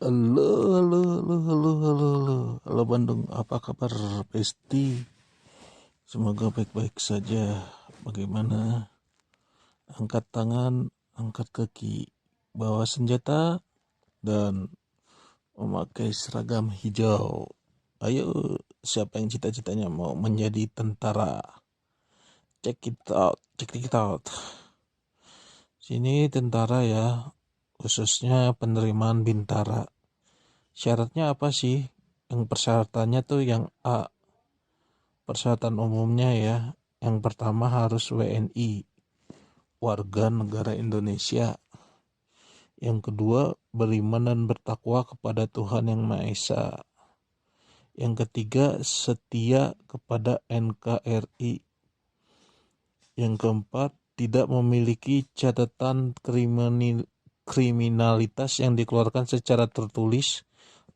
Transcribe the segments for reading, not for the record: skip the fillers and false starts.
Halo, halo, halo, halo, halo, halo. Halo Bandung, apa kabar Besti? Semoga baik-baik saja. Bagaimana? Angkat tangan, angkat kaki, bawa senjata, dan memakai seragam hijau. Ayo, siapa yang cita-citanya mau menjadi tentara? Check it out, check it out. Sini tentara ya, khususnya penerimaan bintara. Syaratnya apa sih? Yang persyaratannya tuh yang A. Persyaratan umumnya ya. Yang pertama harus WNI, warga negara Indonesia. Yang kedua, beriman dan bertakwa kepada Tuhan Yang Maha Esa. Yang ketiga, setia kepada NKRI. Yang keempat, tidak memiliki catatan kriminalitas yang dikeluarkan secara tertulis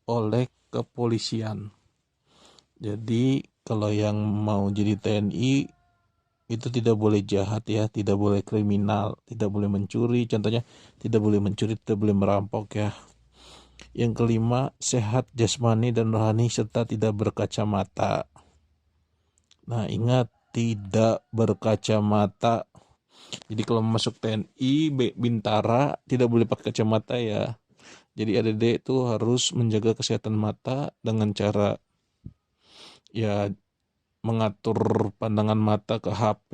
oleh kepolisian. Jadi kalau yang mau jadi TNI itu tidak boleh jahat ya, tidak boleh kriminal, tidak boleh mencuri, contohnya tidak boleh mencuri, tidak boleh merampok ya. Yang kelima, sehat jasmani dan rohani serta tidak berkacamata. Nah ingat, tidak berkacamata. Jadi kalau masuk TNI Bintara tidak boleh pakai kacamata ya. Jadi adik-adik itu harus menjaga kesehatan mata dengan cara ya mengatur pandangan mata ke HP,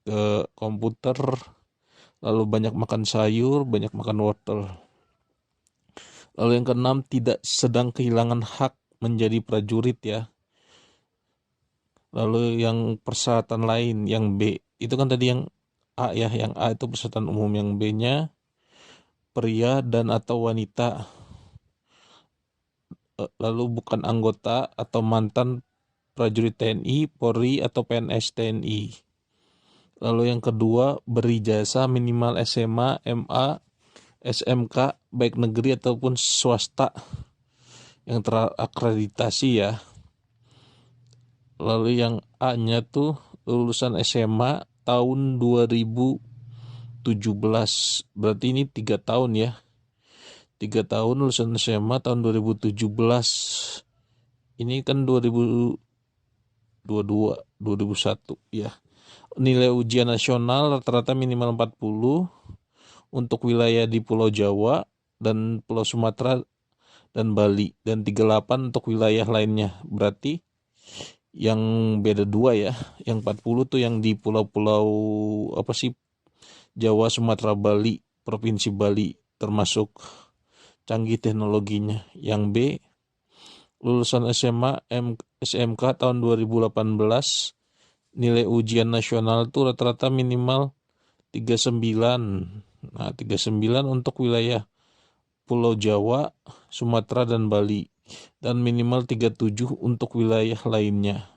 ke komputer, lalu banyak makan sayur, banyak makan wortel. Lalu yang keenam, tidak sedang kehilangan hak menjadi prajurit ya. Lalu yang persyaratan lain, yang B, itu kan tadi yang A ya, yang A itu persyaratan umum, yang B-nya pria dan atau wanita. Lalu bukan anggota atau mantan prajurit TNI, Polri atau PNS TNI. Lalu yang kedua, berijazah minimal SMA, MA, SMK, baik negeri ataupun swasta yang terakreditasi ya. Lalu yang A-nya tuh lulusan SMA tahun 2017. Berarti ini 3 tahun ya. 3 tahun lulusan SMA tahun 2017. Ini kan 2022, 2001 ya. Nilai ujian nasional rata-rata minimal 40 untuk wilayah di Pulau Jawa dan Pulau Sumatera dan Bali, dan 38 untuk wilayah lainnya. Berarti yang beda 2 ya. Yang 40 tuh yang di pulau-pulau apa sih, Jawa, Sumatera, Bali, Provinsi Bali, termasuk canggih teknologinya. Yang B, lulusan SMA SMK tahun 2018, nilai ujian nasional tuh rata-rata minimal 39. Nah, 39 untuk wilayah Pulau Jawa, Sumatera dan Bali, dan minimal 37 untuk wilayah lainnya.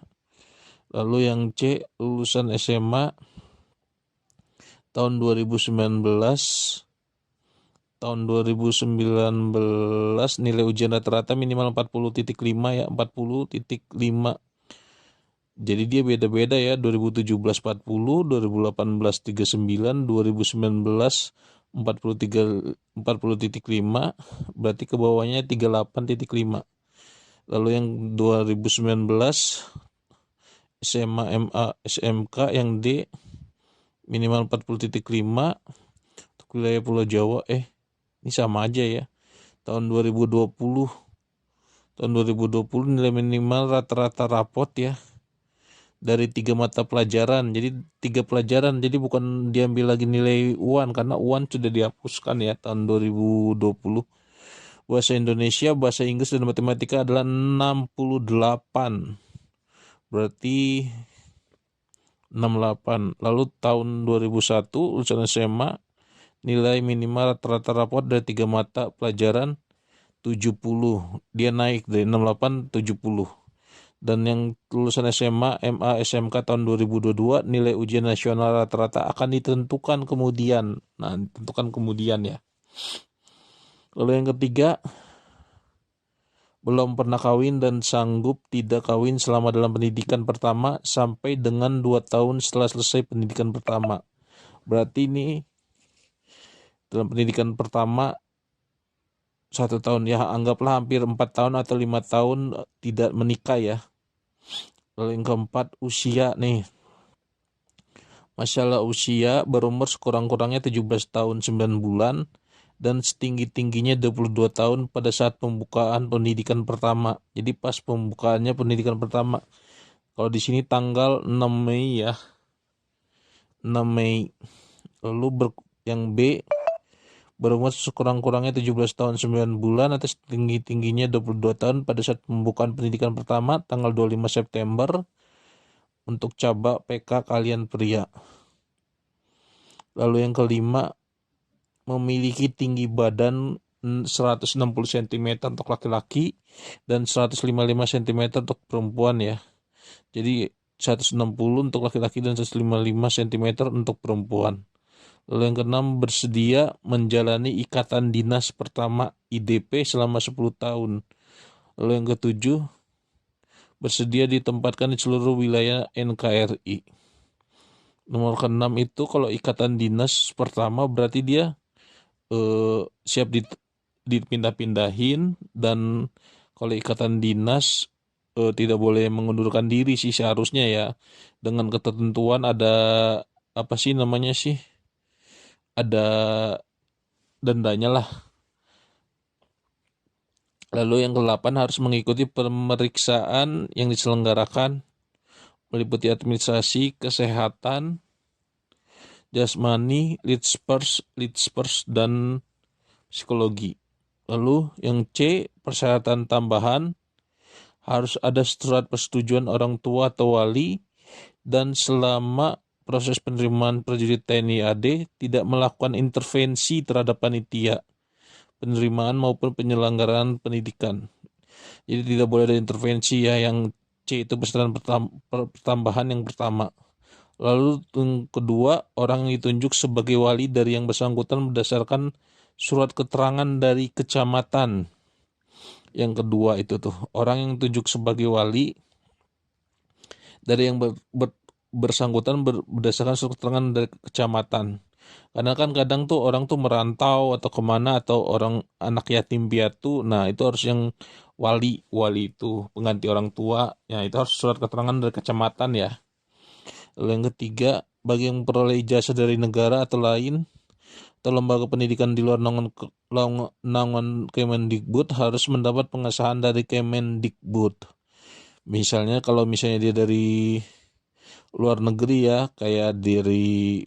Lalu yang C, lulusan SMA tahun 2019 nilai ujian rata-rata minimal 40.5 ya, 40.5. Jadi dia beda-beda ya, 2017 40, 2018 39, 2019 40.5, berarti ke bawahnya 38.5. Lalu yang 2019 SMA, MA, SMK yang D minimal 40.5 untuk wilayah Pulau Jawa. Ini sama aja ya. Tahun 2020 nilai minimal rata-rata rapot ya dari 3 mata pelajaran. Jadi 3 pelajaran, jadi bukan diambil lagi nilai UAN karena UAN sudah dihapuskan ya tahun 2020. Bahasa Indonesia, bahasa Inggris dan matematika adalah 68. Berarti 68. Lalu tahun 2001 lulusan SMA nilai minimal rata-rata rapot dari 3 mata pelajaran 70. Dia naik dari 68 70. Dan yang lulusan SMA, MA, SMK tahun 2022 nilai ujian nasional rata-rata akan ditentukan kemudian. Nah, ditentukan kemudian ya. Lalu yang ketiga, belum pernah kawin dan sanggup tidak kawin selama dalam pendidikan pertama sampai dengan 2 tahun setelah selesai pendidikan pertama. Berarti ini dalam pendidikan pertama 1 tahun ya, anggaplah hampir 4 tahun atau 5 tahun tidak menikah ya. Lalu yang keempat, usia nih. Masalah usia, berumur sekurang-kurangnya 17 tahun 9 bulan dan setinggi-tingginya 22 tahun pada saat pembukaan pendidikan pertama. Jadi pas pembukaannya pendidikan pertama. Kalau di sini tanggal 6 Mei ya. 6 Mei. Lalu yang B, berumur sekurang-kurangnya 17 tahun 9 bulan atau setinggi-tingginya 22 tahun pada saat pembukaan pendidikan pertama tanggal 25 September untuk cabak PK kalian pria. Lalu yang kelima, memiliki tinggi badan 160 cm untuk laki-laki dan 155 cm untuk perempuan ya. Jadi 160 untuk laki-laki dan 155 cm untuk perempuan. Lalu yang keenam, bersedia menjalani ikatan dinas pertama IDP selama 10 tahun. Lalu yang ketujuh, bersedia ditempatkan di seluruh wilayah NKRI. Nomor keenam itu kalau ikatan dinas pertama berarti dia siap dipindah-pindahin, dan kalau ikatan dinas tidak boleh mengundurkan diri sih seharusnya ya, dengan ketentuan ada apa sih namanya sih, ada dendanya lah. Lalu yang ke-8, harus mengikuti pemeriksaan yang diselenggarakan meliputi administrasi, kesehatan, jasmani, lidspers dan psikologi. Lalu yang C, persyaratan tambahan, harus ada surat persetujuan orang tua atau wali, dan selama proses penerimaan prajurit TNI AD tidak melakukan intervensi terhadap panitia penerimaan maupun penyelenggaraan pendidikan. Jadi tidak boleh ada intervensi ya. Yang C itu persyaratan pertambahan yang pertama. Lalu yang kedua, orang yang ditunjuk sebagai wali dari yang bersangkutan berdasarkan surat keterangan dari kecamatan. Yang kedua itu tuh, orang yang ditunjuk sebagai wali dari yang bersangkutan berdasarkan surat keterangan dari kecamatan. Karena kan kadang tuh orang tuh merantau atau kemana, atau orang anak yatim piatu, nah itu harus yang wali itu pengganti orang tua ya, itu harus surat keterangan dari kecamatan ya. Lalu yang ketiga, bagi yang memperoleh ijazah dari negara atau lain atau lembaga pendidikan di luar naungan Kemendikbud harus mendapat pengesahan dari Kemendikbud. Misalnya kalau misalnya dia dari luar negeri ya, kayak dari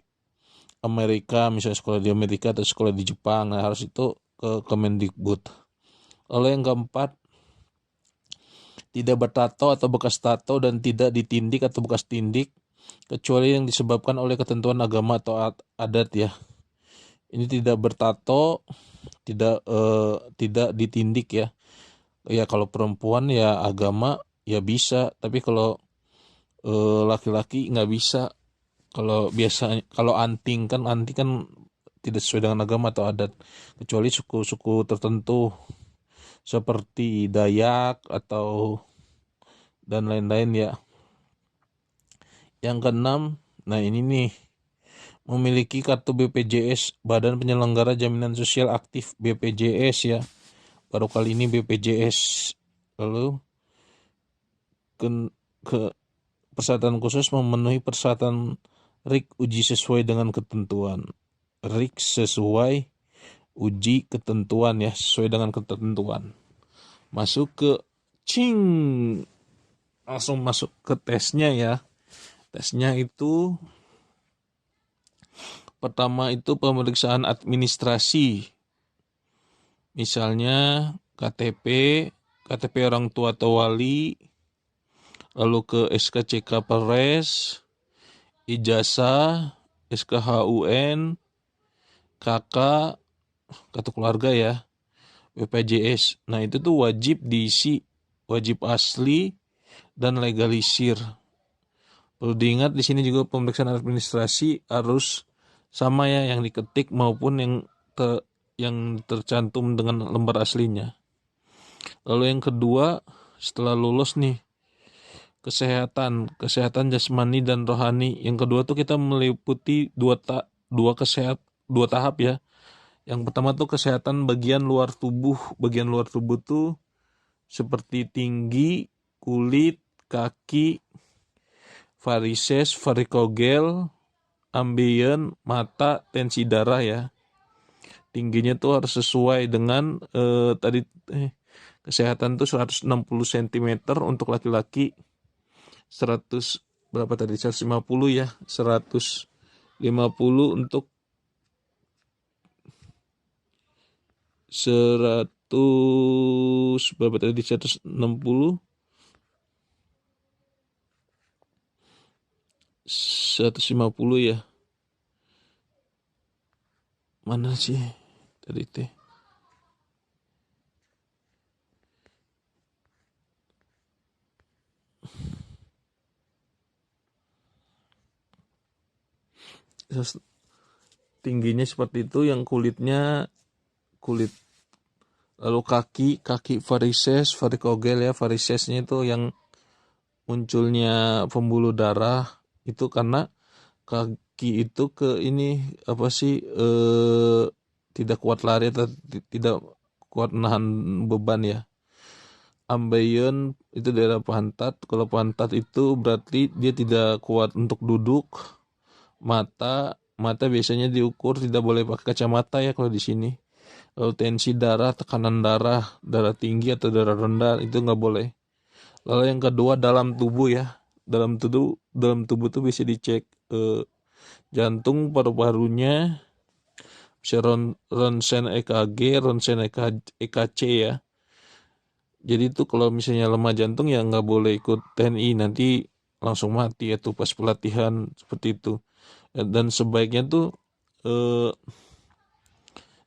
Amerika, misalnya sekolah di Amerika atau sekolah di Jepang, nah harus itu ke Kemendikbud. Lalu yang keempat, tidak bertato atau bekas tato dan tidak ditindik atau bekas tindik kecuali yang disebabkan oleh ketentuan agama atau adat ya. Ini tidak bertato, tidak ditindik ya. Ya kalau perempuan ya agama ya bisa, tapi kalau laki-laki nggak bisa. Kalau biasanya, kalau anting kan tidak sesuai dengan agama atau adat, kecuali suku-suku tertentu seperti Dayak atau dan lain-lain ya. Yang keenam, nah ini nih, memiliki kartu BPJS, Badan Penyelenggara Jaminan Sosial Aktif, BPJS ya. Baru kali ini BPJS. Lalu ke persyaratan khusus, memenuhi persyaratan RIK uji sesuai dengan ketentuan. RIK sesuai uji ketentuan ya, sesuai dengan ketentuan. Masuk ke langsung masuk ke tesnya ya. Tesnya itu pertama itu pemeriksaan administrasi. Misalnya KTP orang tua atau wali, lalu ke SKCK Polres, ijazah, SKHUN, KK, kartu keluarga ya, BPJS. Nah itu tuh wajib diisi, wajib asli dan legalisir. Perlu diingat di sini juga pemeriksaan administrasi harus sama ya, yang diketik maupun yang tercantum dengan lembar aslinya. Lalu yang kedua, setelah lulus nih, kesehatan jasmani dan rohani. Yang kedua tuh kita meliputi dua tahap ya. Yang pertama tuh kesehatan bagian luar tubuh. Bagian luar tubuh tuh seperti tinggi, kulit, kaki, varises, varikogel, ambien, mata, tensi darah ya. Tingginya tuh harus sesuai dengan tadi kesehatan tuh 160 cm untuk laki-laki, 100 berapa tadi, 150 ya, 150 untuk 100 berapa tadi, 160 150 ya, mana sih tadi teh, tingginya seperti itu. Yang kulit, lalu kaki varises, varikogel ya. Varisesnya itu yang munculnya pembuluh darah itu karena kaki itu ke ini apa sih, tidak kuat lari atau tidak kuat nahan beban ya. Ambien itu daerah pantat. Kalau pantat itu berarti dia tidak kuat untuk duduk. Mata biasanya diukur, tidak boleh pakai kacamata ya kalau di sini. Lalu tensi darah, tekanan darah, darah tinggi atau darah rendah itu nggak boleh. Lalu yang kedua dalam tubuh ya. Dalam tubuh tuh bisa dicek jantung, paru-parunya, bisa ronsen EKG, ronsen EKC ya. Jadi itu kalau misalnya lemah jantung ya nggak boleh ikut TNI, nanti langsung mati ya tuh pas pelatihan seperti itu. Dan sebaiknya tuh eh,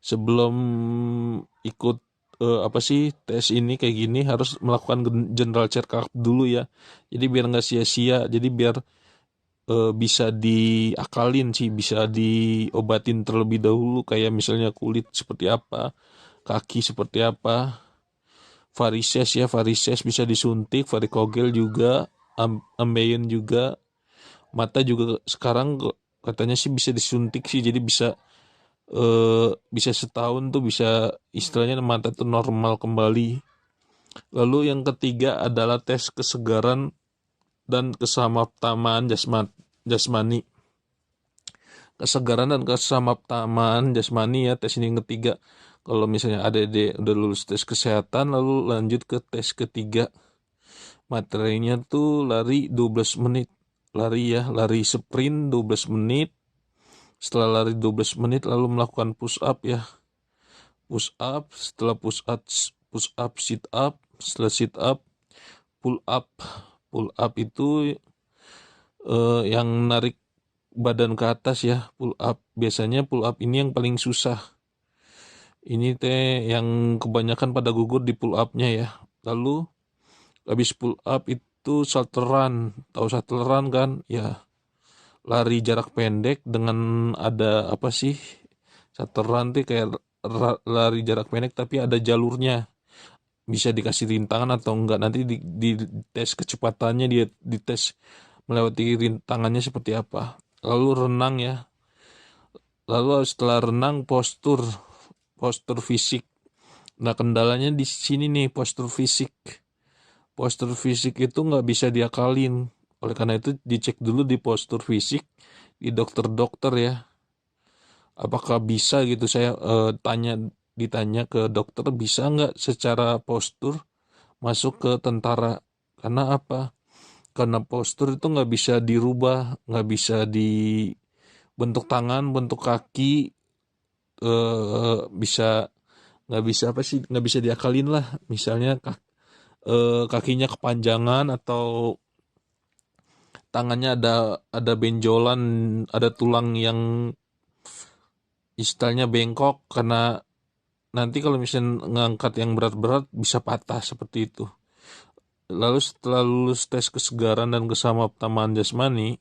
sebelum ikut apa sih tes ini kayak gini harus melakukan general check up dulu ya. Jadi biar nggak sia-sia, jadi biar bisa diakalin sih, bisa diobatin terlebih dahulu, kayak misalnya kulit seperti apa, kaki seperti apa, varises bisa disuntik, varikogel juga, ambien juga, mata juga sekarang katanya sih bisa disuntik sih, jadi bisa setahun tuh bisa istilahnya mata tuh normal kembali. Lalu yang ketiga adalah tes kesegaran dan kesamaptamaan jasmani. Kesegaran dan kesamaptamaan jasmani ya, tes ini yang ketiga. Kalau misalnya ADD udah lulus tes kesehatan, lalu lanjut ke tes ketiga. Materinya tuh lari 12 menit. Lari sprint 12 menit. Setelah lari 12 menit lalu melakukan push up ya. Push up, setelah push up sit up, setelah sit up pull up. Pull up itu yang narik badan ke atas ya, pull up. Biasanya pull up ini yang paling susah. Ini teh yang kebanyakan pada gugur di pull upnya ya. Lalu habis pull up itu shuttle run. Tahu shuttle run kan? Ya, lari jarak pendek dengan ada apa sih? Shuttle run tuh kayak lari jarak pendek tapi ada jalurnya. Bisa dikasih rintangan atau enggak, nanti di tes kecepatannya, dia dites melewati rintangannya seperti apa. Lalu renang ya. Lalu setelah renang postur fisik. Nah, kendalanya di sini nih, postur fisik. Postur fisik itu nggak bisa diakalin. Oleh karena itu dicek dulu di postur fisik di dokter-dokter ya. Apakah bisa gitu, saya ditanya ke dokter, bisa nggak secara postur masuk ke tentara. Karena apa? Karena postur itu nggak bisa dirubah, nggak bisa dibentuk tangan, bentuk kaki, bisa nggak bisa apa sih, nggak bisa diakalin lah. Misalnya kakinya kepanjangan atau tangannya ada benjolan, ada tulang yang istilahnya bengkok, karena nanti kalau misalnya ngangkat yang berat-berat bisa patah seperti itu. Lalu setelah lulus tes kesegaran dan kesamaptamaan jasmani,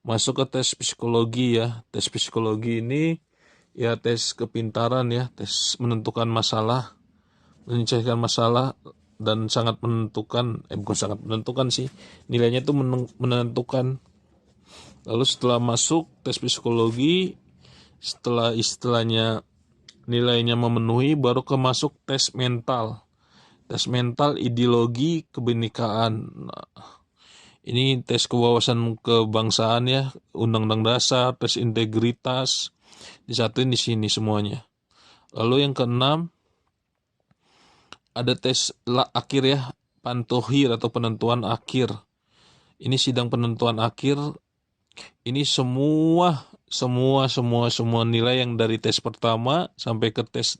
masuk ke tes psikologi ya. Tes psikologi ini ya tes kepintaran ya, tes menentukan masalah, menyelesaikan masalah, dan sangat menentukan, bukan sangat menentukan sih, nilainya itu menentukan. Lalu setelah masuk tes psikologi, setelah istilahnya nilainya memenuhi, baru masuk tes mental. Tes mental ideologi kebinekaan. Nah, ini tes kewawasan kebangsaan ya, undang-undang dasar, tes integritas, disatuin di sini semuanya. Lalu yang keenam, ada tes akhir ya, pantohir atau penentuan akhir. Ini sidang penentuan akhir. Ini semua nilai yang dari tes pertama sampai ke tes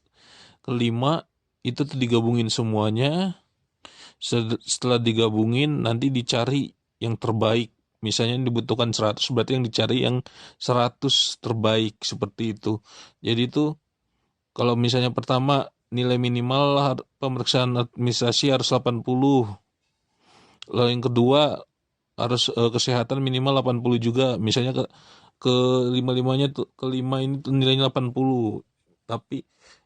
kelima itu tuh digabungin semuanya. Setelah digabungin nanti dicari yang terbaik. Misalnya dibutuhkan 100, berarti yang dicari yang 100 terbaik, seperti itu. Jadi itu kalau misalnya pertama nilai minimal pemeriksaan administrasi harus 80. Lalu yang kedua harus kesehatan minimal 80 juga. Misalnya ke lima-limanya tuh, kelima ini tuh nilainya 80. Tapi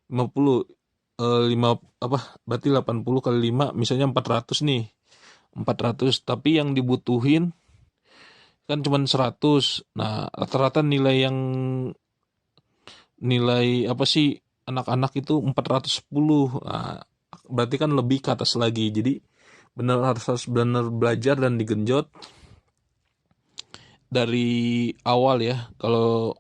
50 5 apa berarti 80 kali 5 misalnya 400 nih. 400, tapi yang dibutuhin kan cuma 100. Nah, rata-rata nilai apa sih anak-anak itu 410. Nah, berarti kan lebih ke atas lagi. Jadi harus benar belajar dan digenjot dari awal ya. Kalau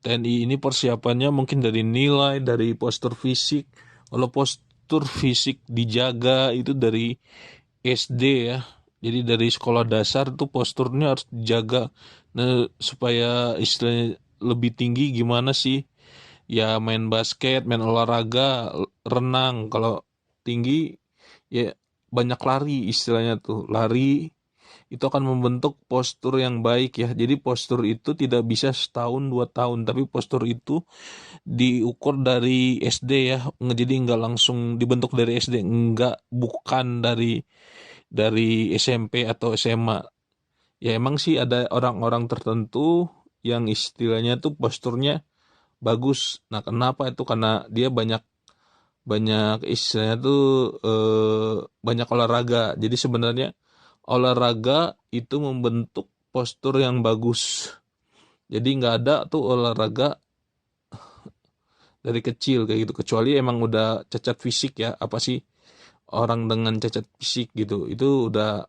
TNI ini persiapannya mungkin dari nilai, dari postur fisik. Kalau postur fisik dijaga itu dari SD ya. Jadi dari sekolah dasar tuh posturnya harus dijaga. Nah, supaya istilahnya lebih tinggi gimana sih? Ya main basket, main olahraga, renang. Kalau tinggi ya banyak lari, istilahnya tuh. Lari itu akan membentuk postur yang baik ya. Jadi postur itu tidak bisa setahun 2 tahun, tapi postur itu diukur dari SD ya. Jadi nggak langsung dibentuk dari SD, bukan dari SMP atau SMA. Ya emang sih ada orang-orang tertentu yang istilahnya tuh posturnya bagus. Nah, kenapa itu? Karena dia banyak banyak istilahnya tuh banyak olahraga. Jadi sebenarnya olahraga itu membentuk postur yang bagus. Jadi nggak ada tuh olahraga dari kecil kayak gitu, kecuali emang udah cacat fisik ya. Apa sih orang dengan cacat fisik gitu, itu udah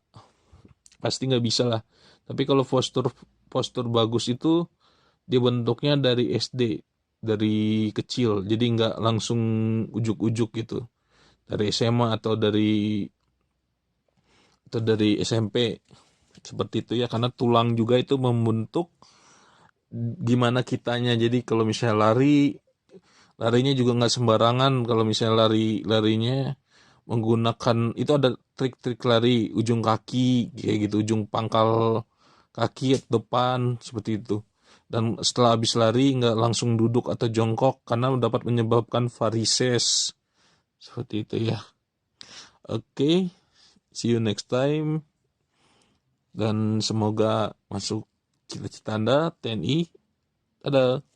pasti nggak bisa lah. Tapi kalau postur postur bagus itu dibentuknya dari SD, dari kecil, jadi nggak langsung ujuk-ujuk gitu dari SMA atau dari SMP, seperti itu ya. Karena tulang juga itu membentuk gimana kitanya. Jadi kalau misalnya larinya juga nggak sembarangan. Kalau misalnya larinya menggunakan, itu ada trik-trik lari ujung kaki kayak gitu, ujung pangkal kaki depan, seperti itu. Dan setelah habis lari nggak langsung duduk atau jongkok karena dapat menyebabkan varises, seperti itu ya. Oke, see you next time, dan semoga masuk cita-cita Anda TNI. Dadah.